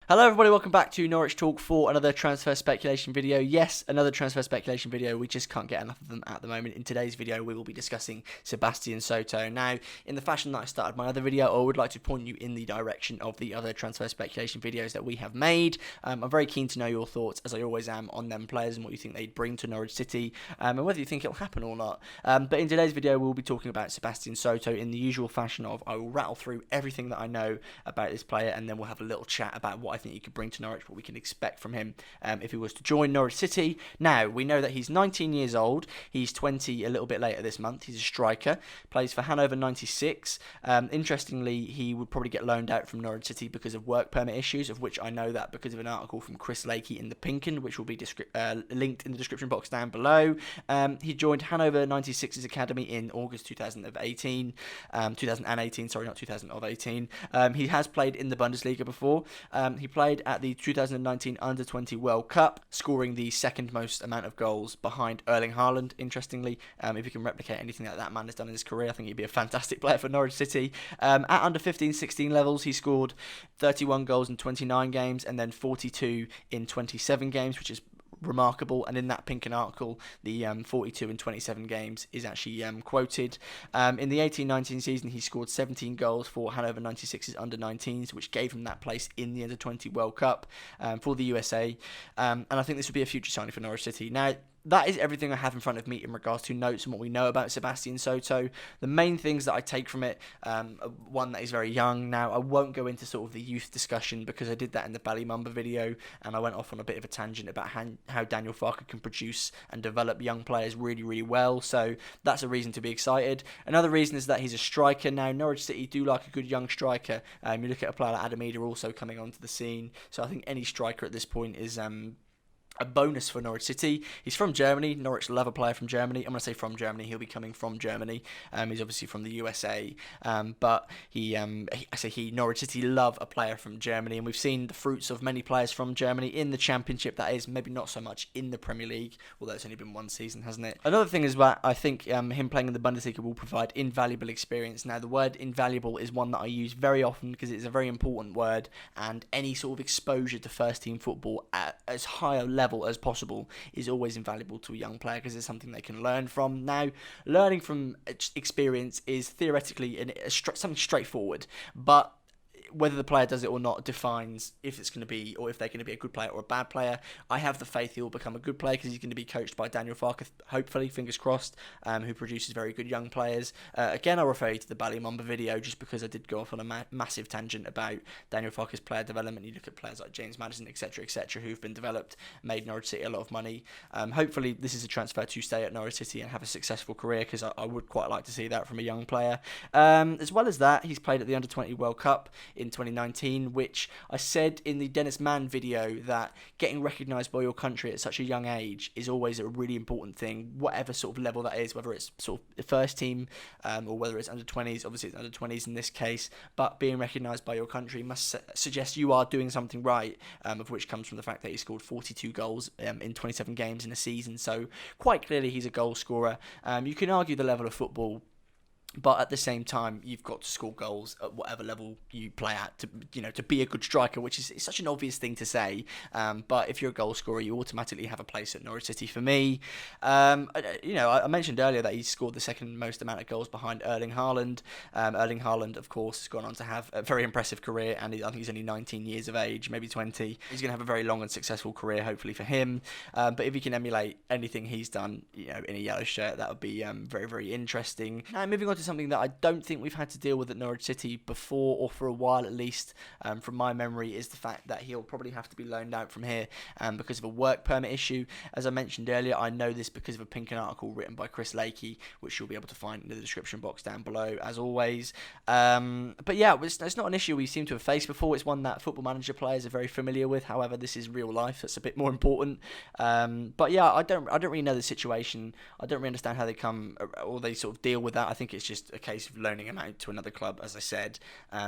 Hello everybody, welcome back to Norwich Talk for another transfer speculation video. Yes, another transfer speculation video. We just can't get enough of them at the moment. In today's video, we will be discussing Sebastian Soto. Now, in the fashion that I started my other video, I would like to point you in the direction of the other transfer speculation videos that we have made. I'm very keen to know your thoughts, as I always am, on them players and what you think they'd bring to Norwich City, and whether you think it'll happen or not. But in today's video, we'll be talking about Sebastian Soto in the usual fashion of I will rattle through everything that I know about this player, and then we'll have a little chat about what I think he could bring to Norwich, what we can expect from him if he was to join Norwich City. Now, we know that he's 19 years old. He's 20 a little bit later this month. He's a striker, plays for Hanover 96. Interestingly, he would probably get loaned out from Norwich City because of work permit issues, of which I know that because of an article from Chris Lakey in the Pinkin, which will be linked in the description box down below. He joined Hanover 96's academy in August 2018. 2018, sorry, not 2018. He has played in the Bundesliga before. He played at the 2019 Under-20 World Cup, scoring the second most amount of goals behind Erling Haaland, interestingly. If he can replicate anything that man has done in his career, I think he'd be a fantastic player for Norwich City. At under 15-16 levels, he scored 31 goals in 29 games and then 42 in 27 games, which is remarkable. And in that Pinkin article, the 42 in 27 games is actually quoted. In the 18-19 season, he scored 17 goals for Hanover 96's under-19s, which gave him that place in the Under-20 World Cup for the USA. And I think this would be a future signing for Norwich City. Now, that is everything I have in front of me in regards to notes and what we know about Sebastian Soto. The main things that I take from it, one, that he's very young. Now, I won't go into sort of the youth discussion because I did that in the Ballymumba video and I went off on a bit of a tangent about how Daniel Farke can produce and develop young players really, really well. So that's a reason to be excited. Another reason is that he's a striker. Now, Norwich City do like a good young striker. You look at a player like Adamida also coming onto the scene. So I think any striker at this point is a bonus for Norwich City. He's from Germany. Norwich love a player from Germany. I'm going to say from Germany. He'll be coming from Germany. He's obviously from the USA. But Norwich City love a player from Germany. And we've seen the fruits of many players from Germany in the Championship. That is, maybe not so much in the Premier League, although it's only been one season, hasn't it? Another thing is that I think him playing in the Bundesliga will provide invaluable experience. Now, the word invaluable is one that I use very often because it's a very important word. And any sort of exposure to first-team football at as high a level as possible is always invaluable to a young player because it's something they can learn from. Now, learning from experience is theoretically something straightforward, but whether the player does it or not defines if it's going to be, or if they're going to be a good player or a bad player. I have the faith he will become a good player because he's going to be coached by Daniel Farke, hopefully, fingers crossed, who produces very good young players. Again, I'll refer you to the Ballymumba video just because I did go off on a massive tangent about Daniel Farke's player development. You look at players like James Maddison, etc., who've been developed, made Norwich City a lot of money. Hopefully, this is a transfer to stay at Norwich City and have a successful career because I would quite like to see that from a young player. As well as that, he's played at the Under-20 World Cup in 2019, which I said in the Dennis Mann video that getting recognised by your country at such a young age is always a really important thing, whatever sort of level that is, whether it's sort of the first team or whether it's under-20s. Obviously, it's under-20s in this case, but being recognised by your country must suggest you are doing something right, of which comes from the fact that he scored 42 goals in 27 games in a season, so quite clearly he's a goal scorer. You can argue the level of football, but at the same time, you've got to score goals at whatever level you play at to be a good striker, which is such an obvious thing to say. But if you're a goal scorer, you automatically have a place at Norwich City for me. I mentioned earlier that he scored the second most amount of goals behind Erling Haaland. Erling Haaland, of course, has gone on to have a very impressive career, and I think he's only 19 years of age, maybe 20. He's going to have a very long and successful career, hopefully for him. But if he can emulate anything he's done, in a yellow shirt, that would be very, very interesting. Now, moving on to something that I don't think we've had to deal with at Norwich City before, or for a while at least, from my memory, is the fact that he'll probably have to be loaned out from here because of a work permit issue. As I mentioned earlier, I know this because of a Pinkin article written by Chris Lakey, which you'll be able to find in the description box down below, as always. But yeah, it's not an issue we seem to have faced before. It's one that Football Manager players are very familiar with. However, this is real life. That's a bit more important. But yeah, I don't really know the situation. I don't really understand how they come or they sort of deal with that. I think it's just a case of loaning him out to another club, as I said.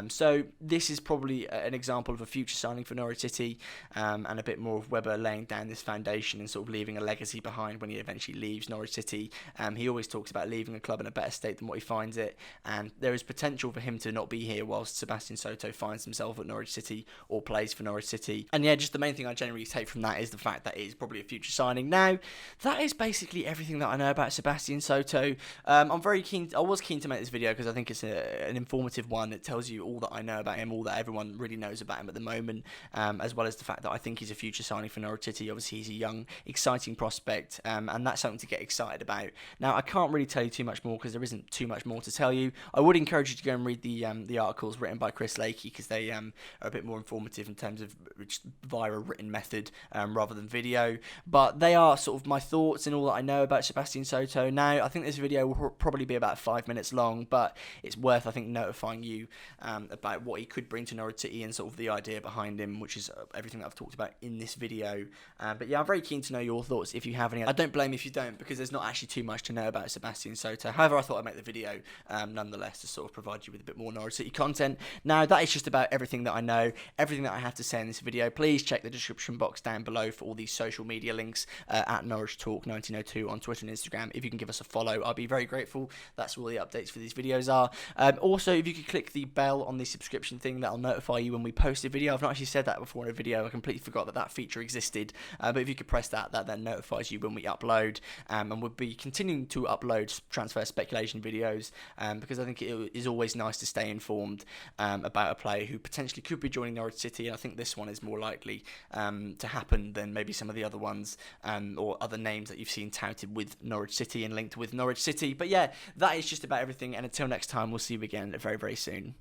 So this is probably an example of a future signing for Norwich City, and a bit more of Webber laying down this foundation and sort of leaving a legacy behind when he eventually leaves Norwich City. He always talks about leaving a club in a better state than what he finds it, and there is potential for him to not be here whilst Sebastian Soto finds himself at Norwich City or plays for Norwich City. And yeah, just the main thing I generally take from that is the fact that it is probably a future signing. Now, that is basically everything that I know about Sebastian Soto. I was keen to make this video because I think it's an informative one. It tells you all that I know about him, all that everyone really knows about him at the moment, as well as the fact that I think he's a future signing for Norwich City. Obviously, he's a young, exciting prospect, and that's something to get excited about. Now, I can't really tell you too much more because there isn't too much more to tell you. I would encourage you to go and read the articles written by Chris Lakey because they are a bit more informative in terms of via a written method rather than video. But they are sort of my thoughts and all that I know about Sebastian Soto. Now, I think this video will probably be about 5 minutes long, but it's worth, I think, notifying you about what he could bring to Norwich City and sort of the idea behind him, which is everything that I've talked about in this video. But yeah, I'm very keen to know your thoughts if you have any. I don't blame if you don't, because there's not actually too much to know about Sebastian Soto. However, I thought I'd make the video nonetheless to sort of provide you with a bit more Norwich City content. Now, that is just about everything that I know, everything that I have to say in this video. Please check the description box down below for all these social media links at Norwich Talk 1902 on Twitter and Instagram. If you can give us a follow, I'll be very grateful. That's where all the updates for these videos are. Also, if you could click the bell on the subscription thing, that'll notify you when we post a video. I've not actually said that before in a video. I completely forgot that that feature existed. But if you could press that, that then notifies you when we upload. And we'll be continuing to upload transfer speculation videos because I think it is always nice to stay informed about a player who potentially could be joining Norwich City. And I think this one is more likely to happen than maybe some of the other ones or other names that you've seen touted with Norwich City and linked with Norwich City. But yeah, that is just about everything. And until next time, we'll see you again very, very soon.